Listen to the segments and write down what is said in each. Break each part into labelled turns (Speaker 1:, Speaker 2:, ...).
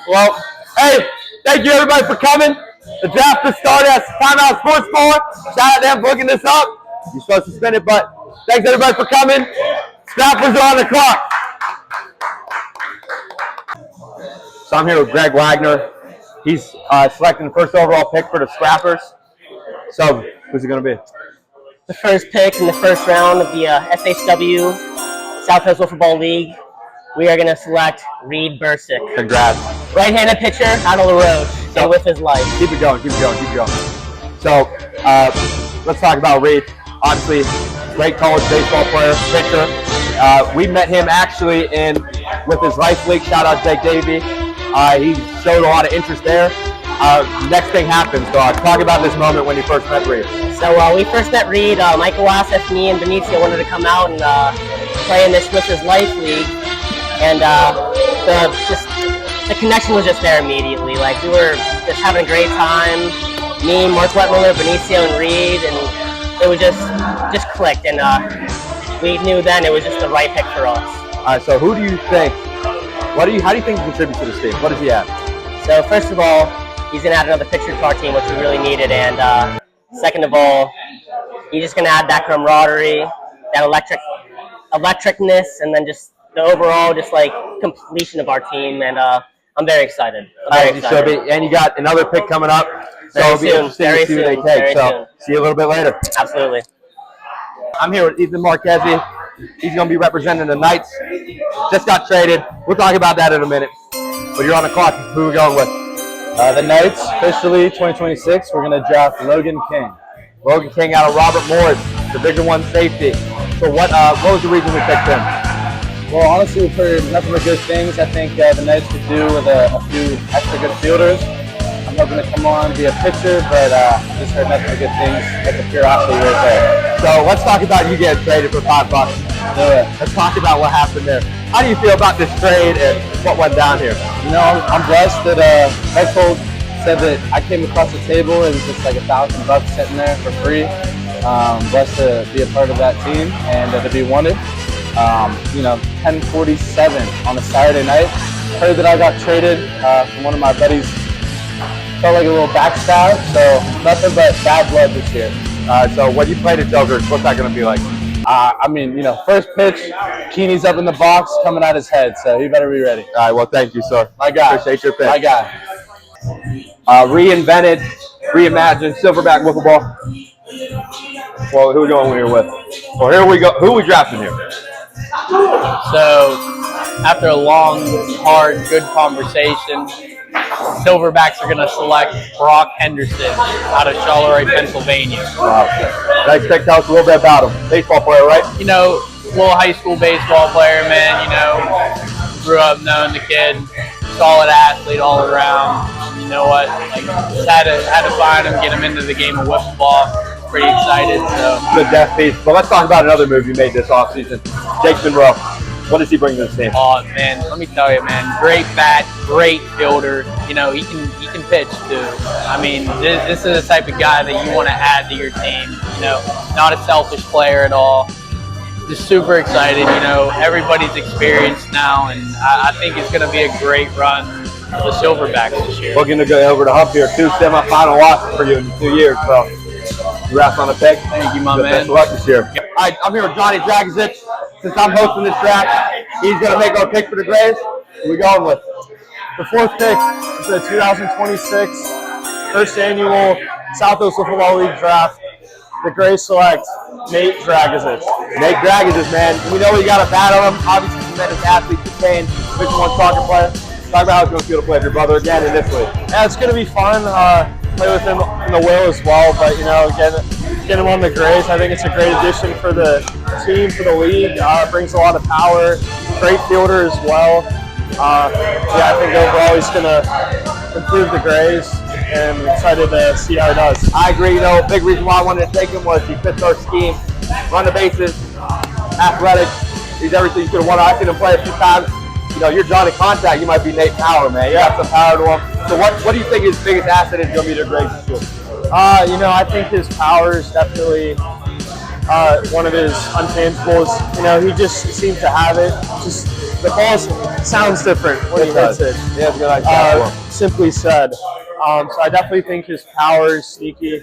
Speaker 1: Well, hey, thank you everybody for coming. The draft has started at Timeout Sports Bar. Shout out to them for hooking this up. You're supposed to spin it, but thanks everybody for coming. Snappers are on the clock. So I'm here with Greg Wagner. He's selecting the first overall pick for the Scrappers. So who's it going to be?
Speaker 2: The first pick in the first round of the SHW Southwest Football League, we are going to select Reed Bursick.
Speaker 1: Congrats.
Speaker 2: Right-handed pitcher out of the road, so with his life.
Speaker 1: Keep it going, keep it going, keep it going. So let's talk about Reed. Obviously, great college baseball player, pitcher. We met him actually with his Life League. Shout out Jake Davey. He showed a lot of interest there. Next thing happens. So talk about this moment when you first met Reed.
Speaker 2: So we first met Reed. Michael asked if me and Benicio wanted to come out and play in this with his Life League, and the connection was just there immediately. Like, we were just having a great time. Me, Mark Wetmiller, Benicio, and Reed, and it was just clicked. And we knew then it was just the right pick for us.
Speaker 1: All right. So who do you think? How do you think he contributes to this team? What does he add?
Speaker 2: So first of all, he's going to add another pitcher to our team, which we really needed. And second of all, he's just going to add that camaraderie, that electricness, and then just the overall completion of our team. And I'm very excited.
Speaker 1: And you got another pick coming up. So it'll be interesting to see what they take. So see you a little bit later.
Speaker 2: Absolutely.
Speaker 1: I'm here with Ethan Marchese. He's going to be representing the Knights. Just got traded. We'll talk about that in a minute. But you're on the clock. Who are we going with?
Speaker 3: The Knights, officially 2026, we're going to draft Logan King.
Speaker 1: Logan King out of Robert Morris, Division I safety. So what was the reason we picked him?
Speaker 3: Well, honestly, we've heard nothing but good things. I think the Knights could do with a few extra good fielders. I'm hoping to come on, be a pitcher, but just heard nothing but good things. Like a pure athlete right there.
Speaker 1: So let's talk about you getting traded for $5. Let's talk about what happened there. How do you feel about this trade and what went down here?
Speaker 3: You know, I'm blessed that head coach said that I came across the table and it was just like $1,000 sitting there for free. Blessed to be a part of that team and to be wanted. 10:47 on a Saturday night. Heard that I got traded from one of my buddies. Felt like a little backstab, so nothing but bad blood this year.
Speaker 1: So when you play the Jokers, what's that going to be like?
Speaker 3: First pitch, Keeney's up in the box, coming out his head, so you better be ready.
Speaker 1: All right, well, thank you, sir.
Speaker 3: My guy.
Speaker 1: Appreciate your pick.
Speaker 3: My guy.
Speaker 1: Reimagined Silverback wiffle ball. Well, who are we going here with? Well, here we go. Who are we drafting here?
Speaker 4: So, after a long, hard, good conversation, Silverbacks are going to select Brock Henderson out of Charleroi, Pennsylvania.
Speaker 1: Wow. Nice pick. Tell us a little bit about him. Baseball player, right?
Speaker 4: You know, little high school baseball player, man. You know, grew up knowing the kid, solid athlete all around. You know what? Just had to find him, get him into the game of wiffle ball. Pretty excited. So
Speaker 1: good death piece. But let's talk about another move you made this offseason. Jake Monroe. What does he bring to the team?
Speaker 4: Oh man, let me tell you, man. Great bat, great fielder. You know, he can pitch too. I mean, this is the type of guy that you want to add to your team. You know, not a selfish player at all. Just super excited. You know, everybody's experienced now, and I think it's going to be a great run for the Silverbacks this year.
Speaker 1: Looking to go over the hump here. 2 semifinal losses for you in 2 years. So, congrats on the pick.
Speaker 4: Thank you, my man.
Speaker 1: Best of luck this year. All right, I'm here with Johnny Dragizic. Since I'm hosting this draft, he's going to make our pick for the Grays. Who are we going with?
Speaker 5: The fourth pick is the 2026 first annual Southwest Football League Draft. The Grays select Nate Dragizic.
Speaker 1: Nate Dragizic, man. We know we got a bat on him. Obviously, tremendous athlete, Division I soccer player. Talk about how it's going to feel to play with your brother again in this league.
Speaker 5: Yeah, it's going to be fun. Play with him in the will as well, but get him on the Grays. I think it's a great addition for the team, for the league. Brings a lot of power. Great fielder as well. I think overall he's going to improve the Grays, and I'm excited to see how he does.
Speaker 1: I agree. You know, a big reason why I wanted to take him was he fits our scheme. Run the bases, athletic. He's everything you could want. I've seen him play a few times. You know, you're Johnny Contact. You might be Nate Power, man. You got some power to him. So what do you think his biggest asset is going to be to the Grays this year?
Speaker 5: I think his power is definitely one of his untangibles. You know, he just seems to have it. Just the ball sounds different when he hits it.
Speaker 1: He has a good eye.
Speaker 5: Simply said. So I definitely think his power is sneaky.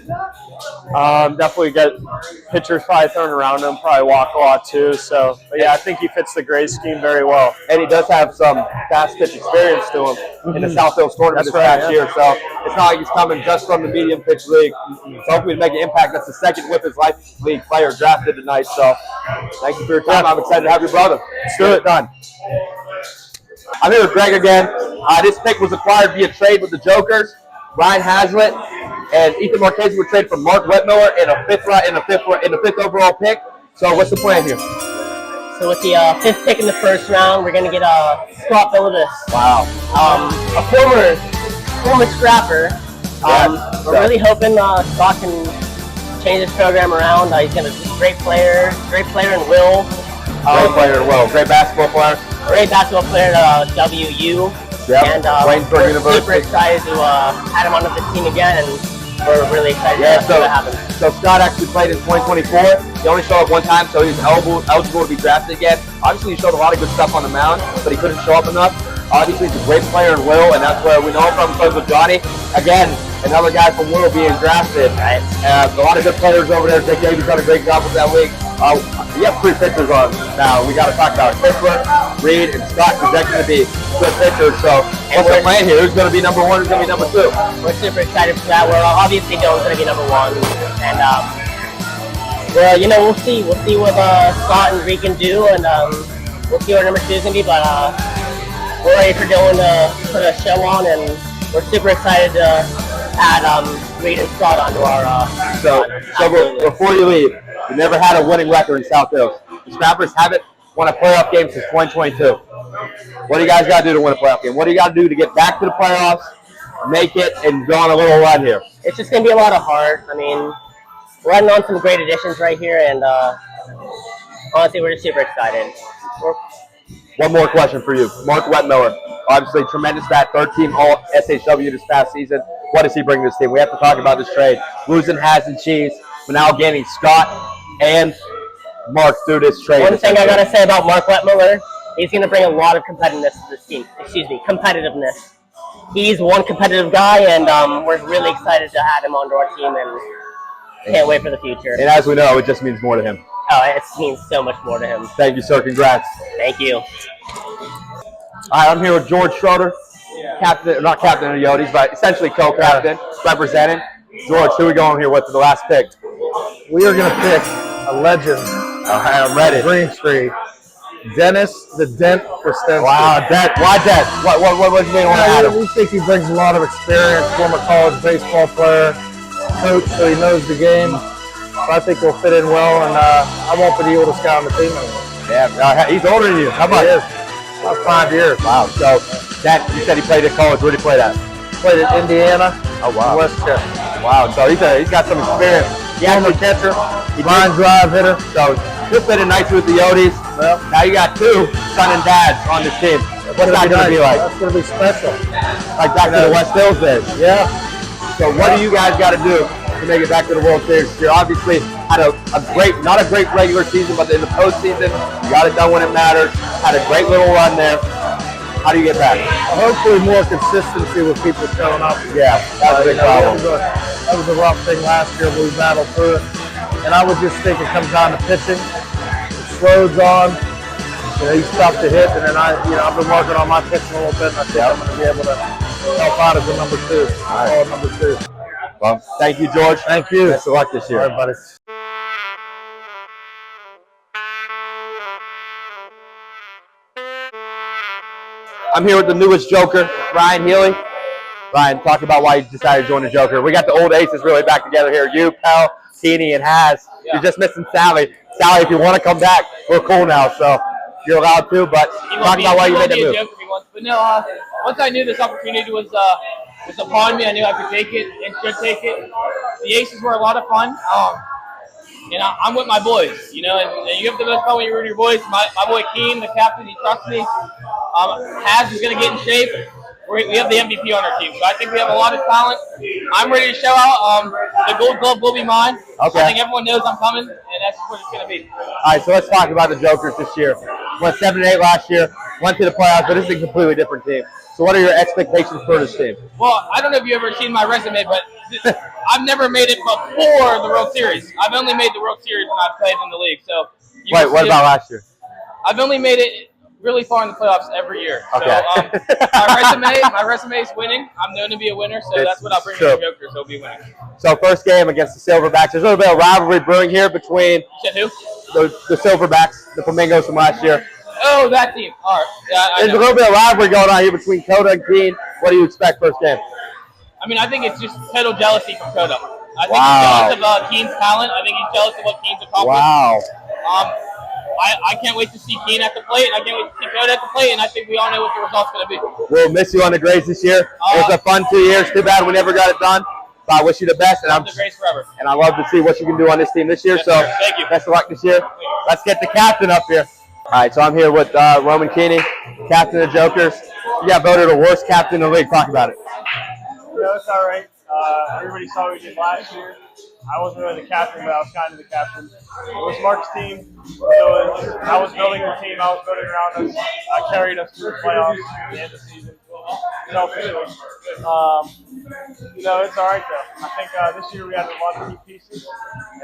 Speaker 5: Definitely get pitchers probably thrown around him, probably walk a lot too. So, but yeah, I think he fits the Gray scheme very well.
Speaker 1: And he does have some fast pitch experience to him in the South Hills tournament this past year. So it's not like he's coming just from the medium pitch league. So hopefully to make an impact. That's the second with his life league player drafted tonight. So thank you for your time. I'm excited to have your brother.
Speaker 5: Let's do it.
Speaker 1: Done. I'm here with Greg again. This pick was acquired via trade with the Jokers. Ryan Hazlitt and Ethan Marquez were traded for Mark Wetmiller in the fifth overall pick. So what's the plan here?
Speaker 2: So with the 5th pick in the first round, we're going to get Scott Phillips.
Speaker 1: Wow.
Speaker 2: A former scrapper. We're really hoping Scott can change this program around. He's going to be a great player in Will.
Speaker 1: Great player in Will. Great basketball player.
Speaker 2: Great basketball player at WU.
Speaker 1: Yep.
Speaker 2: And
Speaker 1: Waynesburg
Speaker 2: we're
Speaker 1: University.
Speaker 2: super excited to add him onto the team again, and we're really excited to see what happens.
Speaker 1: So Scott actually played in 2024. He only showed up one time, so he was eligible to be drafted again. Obviously, he showed a lot of good stuff on the mound, but he couldn't show up enough. Obviously, he's a great player in Will, and that's where we know him from because of Johnny. Again, another guy from Will being drafted.
Speaker 2: Right.
Speaker 1: A lot of good players over there. Jake Davies done a great job with that league. We have 3 pitchers on now. We got to talk about Kistler, Reed, and Scott projected to be good pitchers. So what's the plan here? Who's going to be number 1? Who's going to be number 2?
Speaker 2: We're super excited for that. We're obviously Dylan's going to be number 1, and we'll see. We'll see what Scott and Reed can do, and we'll see what number 2 is going to be. But we're ready for Dylan to put a show on, and we're super excited to add Reed and Scott onto our.
Speaker 1: So before you leave, you never had a winning record in South Hills. The Scrappers haven't won a playoff game since 2022. What do you guys got to do to win a playoff game? What do you got to do to get back to the playoffs, make it, and go on a little run here?
Speaker 2: It's just going to be a lot of heart. I mean, we're adding on some great additions right here, and honestly, we're just super excited.
Speaker 1: One more question for you. Mark Wetmiller, obviously tremendous bat, 3rd-team All SHW this past season. What does he bring to this team? We have to talk about this trade. Losing Has and Cheese, but now gaining Scott and Mark through this trade.
Speaker 2: One thing I got to say about Mark Wetmiller, he's going to bring a lot of competitiveness to this team. Competitiveness. He's one competitive guy, and we're really excited to add him onto our team, and can't wait for the future.
Speaker 1: And as we know, it just means more to him.
Speaker 2: Oh, it means so much more to him.
Speaker 1: Thank you, sir. Congrats.
Speaker 2: Thank you.
Speaker 1: All right, I'm here with George Schroeder, captain, not captain of the Yotes, but essentially co-captain, representing. George, who are we going here with for the last pick?
Speaker 5: We are going to pick a legend.
Speaker 1: All right, I'm ready.
Speaker 5: Green Street. Dennis the Dent Christensen.
Speaker 1: Wow, Dent. Why Dent? What do you mean on Adam?
Speaker 5: We think he brings a lot of experience, former college baseball player, coach, so he knows the game. So I think he'll fit in well, and I won't be able to scout on the team anymore.
Speaker 1: Yeah, he's older than you. How much?
Speaker 5: He is. About 5 years.
Speaker 1: Wow. So, Dent, you said he played at college. Where did he play at?
Speaker 5: Played at Indiana.
Speaker 1: Oh, wow.
Speaker 5: Westchester.
Speaker 1: Wow. So he's got some experience.
Speaker 5: Former catcher, line drive hitter.
Speaker 1: So just been a night with the Yotes. Well, now you got 2 son and dads on this team. What's that going to be like?
Speaker 5: That's going to be special.
Speaker 1: Like back to the West Hills days.
Speaker 5: Yeah.
Speaker 1: So what do you guys got to do to make it back to the World Series? You obviously had not a great regular season, but in the postseason, you got it done when it mattered. Had a great little run there. How do you get back?
Speaker 5: Hopefully more consistency with people showing up.
Speaker 1: Yeah, that's a big problem.
Speaker 5: That was a rough thing last year, but we battled through it. And I would just think it comes down to pitching. Slode's on. He's tough to hit, and then I've been working on my pitching a little bit, and I think I'm going to be able to help out as a number 2.
Speaker 1: All right.
Speaker 5: Number 2.
Speaker 1: Well, thank you, George.
Speaker 5: Thank you.
Speaker 1: Best of luck this year.
Speaker 5: All right, buddy.
Speaker 1: I'm here with the newest Joker, Ryan Healy. Ryan, talk about why you decided to join the Joker. We got the old aces really back together here. You, Pell, Teeny, and Haz. Yeah. You're just missing Sally. Sally, if you want to come back, we're cool now, so you're allowed to. But talk about why you made that move.
Speaker 6: But no, once I knew this opportunity was upon me, I knew I could take it and should take it. The aces were a lot of fun. And I'm with my boys, and you have the most fun when you're with your boys. My boy Keen, the captain, he trusts me. Haz is going to get in shape. We have the MVP on our team, so I think we have a lot of talent. I'm ready to show out. The Gold Glove will be mine.
Speaker 1: Okay.
Speaker 6: I think everyone knows I'm coming, and that's what it's going to be.
Speaker 1: All right, so let's talk about the Jokers this year. went 7-8 last year, went to the playoffs, but this is a completely different team. So what are your expectations for this team?
Speaker 6: Well, I don't know if you've ever seen my resume, but I've never made it before the World Series. I've only made the World Series when I've played in the league. So
Speaker 1: Wait, what about last year?
Speaker 6: I've only made it really far in the playoffs every year.
Speaker 1: Okay.
Speaker 6: So my resume is winning. I'm known to be a winner, so that's what I'll bring to the Jokers. They'll be winning.
Speaker 1: So first game against the Silverbacks. There's a little bit of rivalry brewing here between
Speaker 6: You said who?
Speaker 1: the Silverbacks, the Flamingos from last year.
Speaker 6: Oh, that team. All right. Yeah,
Speaker 1: There's a little bit of rivalry going on here between Coda and Keene. What do you expect first game?
Speaker 6: I mean, I think it's just total jealousy from Coda. I think
Speaker 1: Wow.
Speaker 6: he's jealous of Keene's talent. I think he's jealous of what Keene's accomplished.
Speaker 1: Wow.
Speaker 6: I can't wait to see Keene at the plate, and I can't wait to see Coda at the plate, and I think we all know what the result's going to be.
Speaker 1: We'll miss you on the Grays this year. It was a fun 2 years. Too bad we never got it done. But I wish you the best, and
Speaker 6: The Grays forever.
Speaker 1: I love to see what you can do on this team this year.
Speaker 6: Yes,
Speaker 1: So
Speaker 6: sir. Thank you.
Speaker 1: best of luck this year. Let's get the captain up here. All right, so I'm here with Roman Keeney, captain of the Jokers. You got voted the worst captain in the league. Talk about it.
Speaker 5: No, it's all right. Everybody saw what we did last year. I wasn't really the captain, but I was kind of the captain. It was Mark's team. So I was building the team. I was building around us. I carried us through the playoffs at the end of the season. Selfishly. It's all right, though. I think this year we had a lot of new pieces,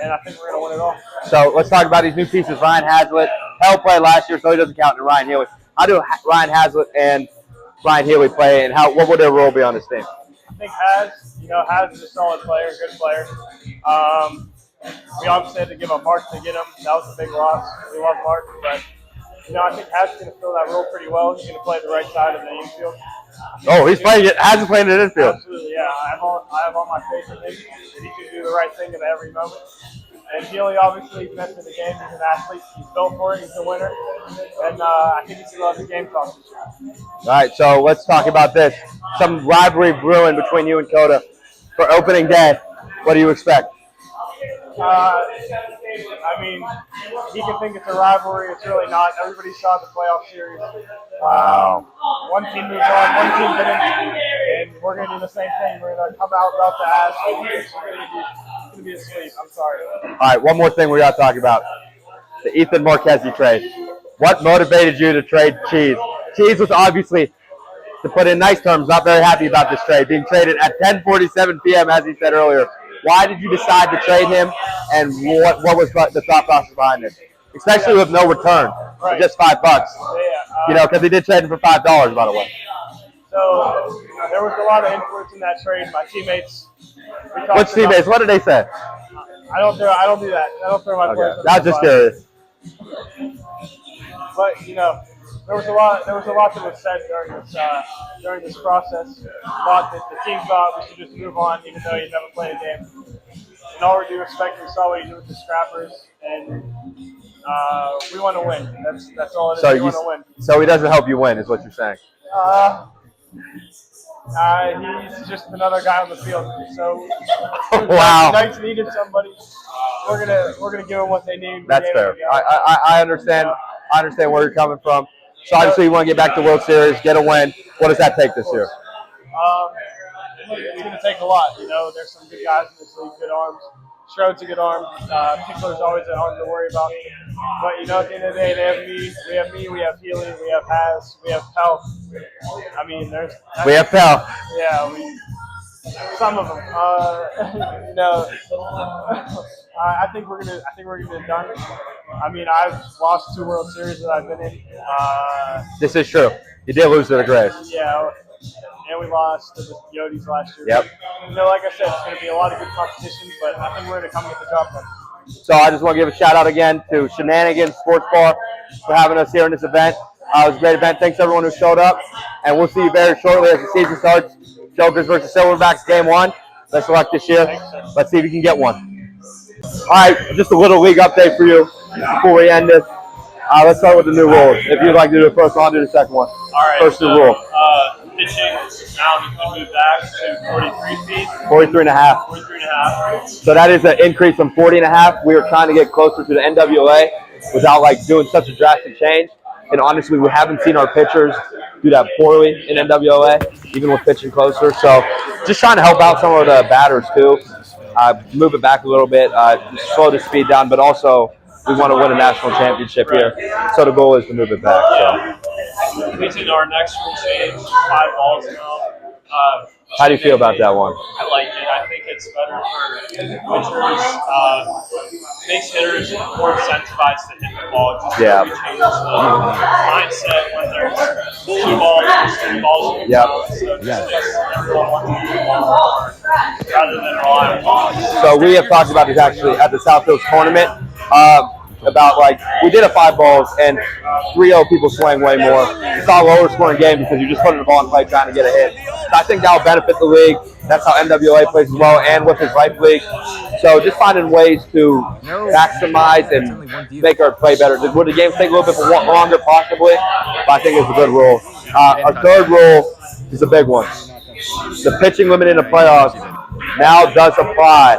Speaker 5: and I think we're going to win it all.
Speaker 1: So let's talk about these new pieces. Ryan Hazlitt, hell played last year, so he doesn't count to Ryan Healy. How do Ryan Hazlitt and Ryan Healy play, and what would their role be on this team?
Speaker 5: I think Haz is a solid player, good player. We obviously had to give up Mark to get him. That was a big loss. We love Mark, but I think Haz is going to fill that role pretty well. He's going to play the right side of the infield.
Speaker 1: Oh, he's playing it. Hasn't played in the infield.
Speaker 5: Absolutely, yeah. I have all my faith in him that he can do the right thing at every moment. And Healy, obviously, he's meant for the game. He's an athlete. He's built for it. He's a winner. And I think he's going to love the game talk this year.
Speaker 1: All right, so let's talk about this. Some rivalry brewing between you and Coda for opening day. What do you expect?
Speaker 5: I mean, he can think it's a rivalry. It's really not. Everybody saw the playoff series.
Speaker 1: Wow.
Speaker 5: One team moved on, one team didn't, and we're going to do the same thing. We're going to come out about the ass. It's going to be a sweep. I'm sorry.
Speaker 1: All right, one more thing we got to talk about. The Ethan Marquez trade. What motivated you to trade Cheese? Cheese was obviously, to put in nice terms, not very happy about this trade, being traded at 10:47 p.m., as he said earlier. Why did you decide to trade him, and what was the thought process behind it? Especially with no return,
Speaker 5: Right.
Speaker 1: just $5.
Speaker 5: Yeah,
Speaker 1: Because he did trade him for $5, by the way.
Speaker 5: So there was a lot of influence in that trade. My teammates.
Speaker 1: Which teammates? What did they say?
Speaker 5: I don't do that. I don't throw my players.
Speaker 1: Okay, I was just curious.
Speaker 5: But there was a lot that was said during this process. A lot that the team thought we should just move on, even though you never played a game. In all due respect, we saw what he did with the Scrappers, and we want to win. That's all it is. We want to win.
Speaker 1: So he doesn't help you win, is what you're saying.
Speaker 5: He's just another guy on the field. So
Speaker 1: Wow.
Speaker 5: Knights needed somebody. We're gonna give them what they need.
Speaker 1: That's fair. I understand. I understand where you're coming from. So obviously you want to get back to World Series, get a win. What does that take this year?
Speaker 5: It's going to take a lot. There's some good guys in this league, good arms. Schroed's a good arm. Pickler's always an arm to worry about. But, at the end of the day, they have me. We have me. We have Healy. We have Haz. We have Pell. I mean,
Speaker 1: We have Pell.
Speaker 5: Yeah, some of them. I think we're gonna get it done. I mean, I've lost 2 World Series that I've been in.
Speaker 1: This is true. You did lose to the Grays.
Speaker 5: Yeah, and we lost to the Coyotes last year.
Speaker 1: Yep.
Speaker 5: Like I said, it's going to be a lot of good competition, but I think we're going to come get the job done.
Speaker 1: So I just want to give a shout out again to Shenanigans Sports Bar for having us here in this event. It was a great event. Thanks everyone who showed up, and we'll see you very shortly as the season starts. Jokers versus Silverbacks, game 1. Best of luck this year. Let's see if we can get one. All right, just a little league update for you before we end this. Let's start with the new rules. If you'd like to do the first one, I'll do the second one.
Speaker 5: All right.
Speaker 1: First new rule.
Speaker 5: Pitching now has been moved back to 43 feet.
Speaker 1: 43 and a half.
Speaker 5: 43 and a half.
Speaker 1: So that is an increase from 40 and a half. We were trying to get closer to the NWA without doing such a drastic change. And honestly, we haven't seen our pitchers do that poorly in NWA, even with pitching closer. So just trying to help out some of the batters too. Move it back a little bit, slow the speed down, but also we want to win a national championship here. So the goal is to move it back. So.
Speaker 7: Reaching our next rule change, 5 balls now.
Speaker 1: How do you feel about that one?
Speaker 7: I like it. I think it's better for pitchers. Makes hitters more incentivized to hit the ball. Just
Speaker 1: Yeah.
Speaker 7: change the mindset when there's 2 balls or 3 balls.
Speaker 1: Yep.
Speaker 7: So it just makes everyone want to hit the ball more rather than rely on balls.
Speaker 1: So we have talked about this actually at the South Hills tournament. About we did a 5 balls and 3-0 people swing way more. It's not a lower scoring game because you're just putting the ball in play trying to get a hit. So I think that will benefit the league. That's how NWA plays as well, and with his life league. So just finding ways to maximize and make our play better. Would the game take a little bit longer possibly? But I think it's a good rule. Our third rule is a big one. The pitching limit in the playoffs now does apply.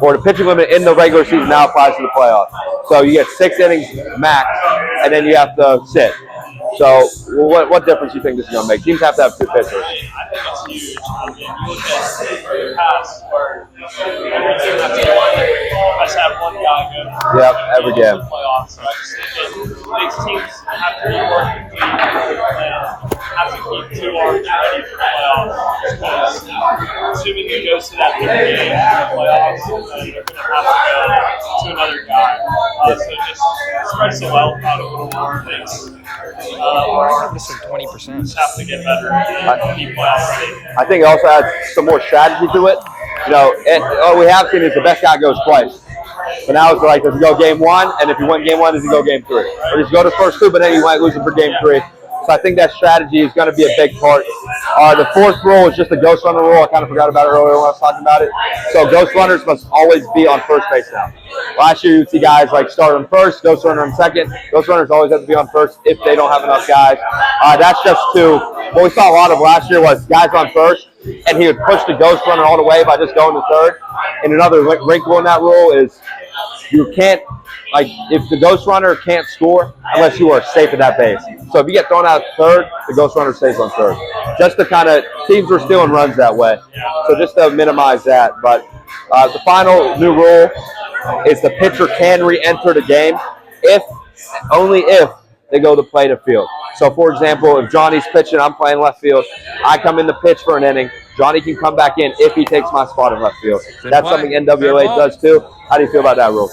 Speaker 1: Or the pitching limit in the regular season now applies to the playoffs. So you get 6 innings max, and then you have to sit. So what difference do you think this is going to make? Teams have to have 2 pitchers.
Speaker 7: I think it's huge. I mean, you look at the past where every team has had 1 guy go.
Speaker 1: Yep, every game.
Speaker 7: Playoffs. So I just think it makes teams have to be working and have to keep 2 arms ready for the playoffs. Because assuming it goes to that 3rd game in the playoffs, then they're going to have to go to another guy. So it just spreads the wealth out a little more.
Speaker 8: Missing 20%.
Speaker 7: Just have to get better and keep playoffs ready.
Speaker 1: I think it also adds some more strategy to it. You know, what we have seen is the best guy goes twice. But now it's like, does he go game 1? And if you win game 1, does he go game 3? Or does he go to the first 2, but then you might lose him for game 3? So I think that strategy is going to be a big part. The 4th rule is just a ghost runner rule. I kind of forgot about it earlier when I was talking about it. So ghost runners must always be on first base now. Last year you'd see guys start on first, ghost runner on second. Ghost runners always have to be on first if they don't have enough guys. That's just what we saw a lot of last year was guys on first, and he would push the ghost runner all the way by just going to third. And another wrinkle in that rule is you can't, if the ghost runner can't score unless you are safe at that base. So if you get thrown out third, the ghost runner stays on third. Just to kind of, teams were stealing runs that way. So just to minimize that. But the final new rule is the pitcher can re-enter the game only if they go to play the field. So for example, if Johnny's pitching, I'm playing left field, I come in to pitch for an inning, Johnny can come back in if he takes my spot in left field. That's something NWA does too. How do you feel about that rule?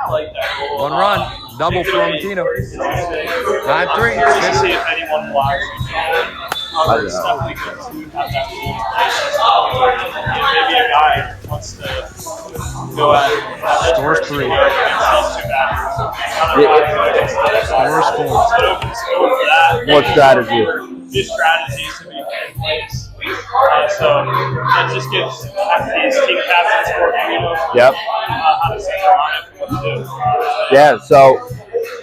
Speaker 8: 1 run, double for Montino. 9-3.
Speaker 7: Curious to see if anyone blocks. It's definitely good to have that rule in place. Maybe a guy wants to go at it.
Speaker 8: Scores 3. Scores 4.
Speaker 1: More strategy.
Speaker 7: New strategies to be put in place. So it just gives these team captains more freedom.
Speaker 1: Yep.
Speaker 7: How to set their lineup and what to do.
Speaker 1: Yeah, so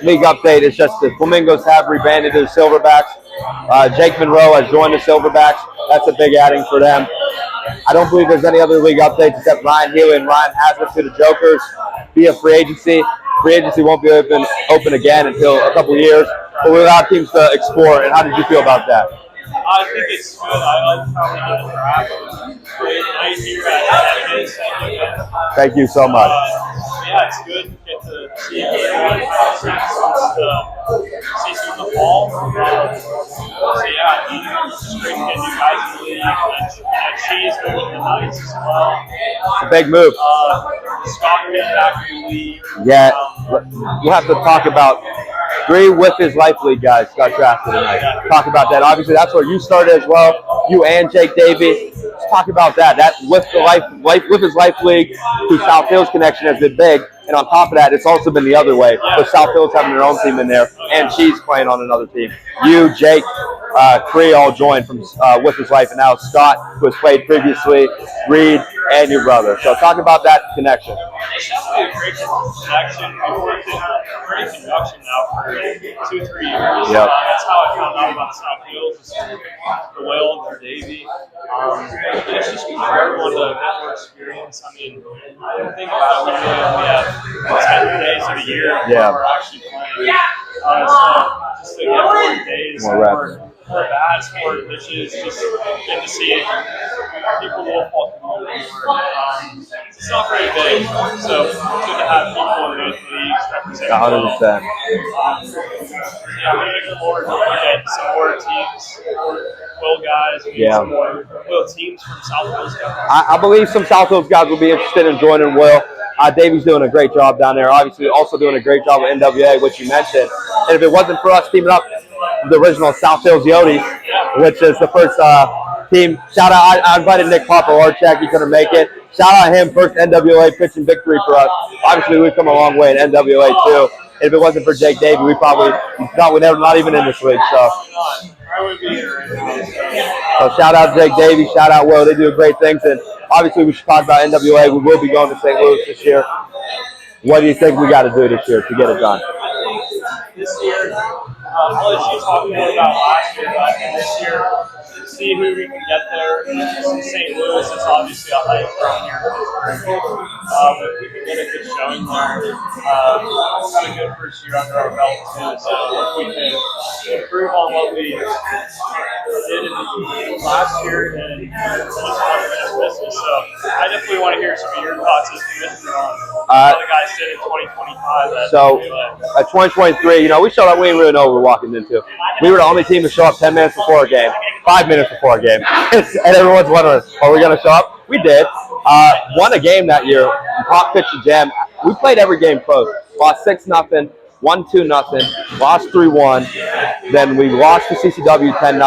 Speaker 1: league update is just the Flamingos have rebranded to the Silverbacks. Jake Monroe has joined the Silverbacks. That's a big adding for them. I don't believe there's any other league updates except Ryan Healy and Ryan Hazlitt to the Jokers via free agency. Free agency won't be open again until a couple of years, but we allow teams to explore. And how did you feel about that?
Speaker 7: I think it's good. I like how we did the draft. It was great night here at again.
Speaker 1: Thank you so much.
Speaker 7: Yeah, it's good to get to see everyone. See some of the fall. So yeah, it's just great to get new guys in the league. And Cheese with the Knights as well.
Speaker 1: It's a big move.
Speaker 7: Scott getting back in the league.
Speaker 1: Yeah, we'll have to talk about 3 with his life league guys got drafted tonight. Talk about that. Obviously, that's where you started as well. You and Jake Davey. Let's talk about that. That with the with his life league, whose South Hills connection has been big. And on top of that, it's also been the other way, with South Hills having their own team in there, and she's playing on another team. You, Jake, Cree all joined from with his life, and now Scott, who has played previously, Reed, and your brother. So talk about that connection.
Speaker 7: It's definitely a great connection. We've worked in great conjunction now for 2 or 3 years.
Speaker 1: Yep.
Speaker 7: That's how I found out about South Hills, the Whale for Davey. It's just good for everyone to have more experience. I mean, I don't think about it. We have 10 days of the year where we're actually playing. So just to get more days, more bats, more pitches, just good to see people will fall more. it's not very big, so it's good to have people in the leagues representing.
Speaker 1: 100%.
Speaker 7: Yeah, we're looking forward to get some more teams, more Will guys, maybe some more Will teams from South Hills guys.
Speaker 1: I believe some South Hills guys will be interested in joining Will. Davy's doing a great job down there. Obviously, also doing a great job with NWA, which you mentioned. And if it wasn't for us teaming up with the original South Hills Yotes, which is the first team, shout out, I invited Nick Papa-Larchak. He couldn't make it. Shout out him, first NWA pitching victory for us. Obviously, we've come a long way in NWA, too. And if it wasn't for Jake Davey, we probably not even in this league. So shout out Jake Davey, shout out Will. They do great things. And obviously, we should talk about NWA. We will be going to St. Louis this year. What do you think we got to do this year to get it done?
Speaker 7: This year, I'll let you talk more about last year, but this year, see who we can get there. St. Louis is obviously a hype from here in Pittsburgh. If we can get a good showing there, have a good first year under our belt too. So if we can improve on what we did in last year and just unfinished business. So I definitely want to hear some of your thoughts as commissioner on how the guys did in 2025.
Speaker 1: So at 2023, we showed up. We didn't really know what we were walking into. We were the only team to show up 10 minutes before a game, 5 minutes before a game, and everyone's wondering, are we going to show up? We did. Won a game that year. Pop pitched a jam. We played every game close. Lost 6-0, won 2-0, lost 3-1. Then we lost to CCW 10-0.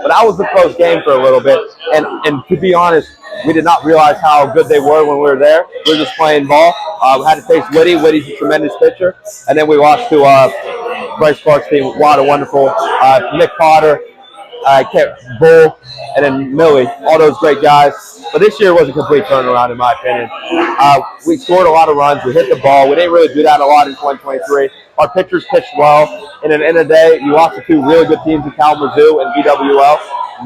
Speaker 1: But that was the close game for a little bit. And to be honest, we did not realize how good they were when we were there. We were just playing ball. We had to face Whitty. Whitty's a tremendous pitcher. And then we lost to Bryce Clark's team. Water, wonderful. Nick Potter, Bull, and then Millie. All those great guys. But this year was a complete turnaround, in my opinion. We scored a lot of runs. We hit the ball. We didn't really do that a lot in 2023. Our pitchers pitched well. And at the end of the day, you lost to two really good teams in Kalamazoo and VWL,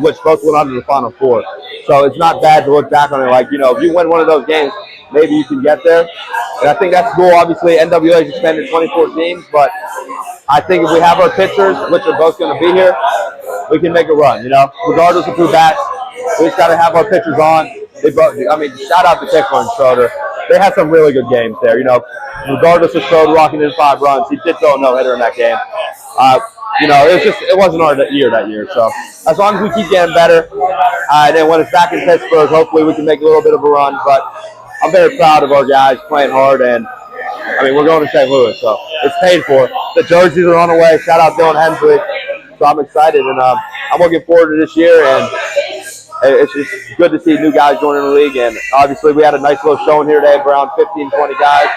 Speaker 1: which both went on to the Final Four. So it's not bad to look back on it like, if you win one of those games, maybe you can get there. And I think that's cool. Obviously, NWA has expanded 24 teams, but I think if we have our pitchers, which are both going to be here, we can make a run, regardless of who bats. We just got to have our pitchers on. Shout out to Tickler and Schroeder. They had some really good games there, Regardless of Schroeder rocking in 5 runs, he did throw a no-hitter in that game. It wasn't our year that year. So as long as we keep getting better, and then when it's back in Pittsburgh, hopefully we can make a little bit of a run. But I'm very proud of our guys playing hard, and we're going to St. Louis, so it's paid for. The jerseys are on the way. Shout out Dylan Hensley. So I'm excited, and I'm looking forward to this year, and it's just good to see new guys joining the league. And obviously we had a nice little showing here today of around 15, 20 guys.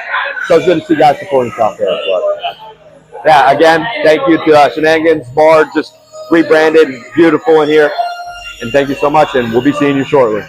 Speaker 1: So it's good to see guys supporting South Hills. But yeah, again, thank you to Shenanigans Bar, just rebranded, beautiful in here. And thank you so much, and we'll be seeing you shortly.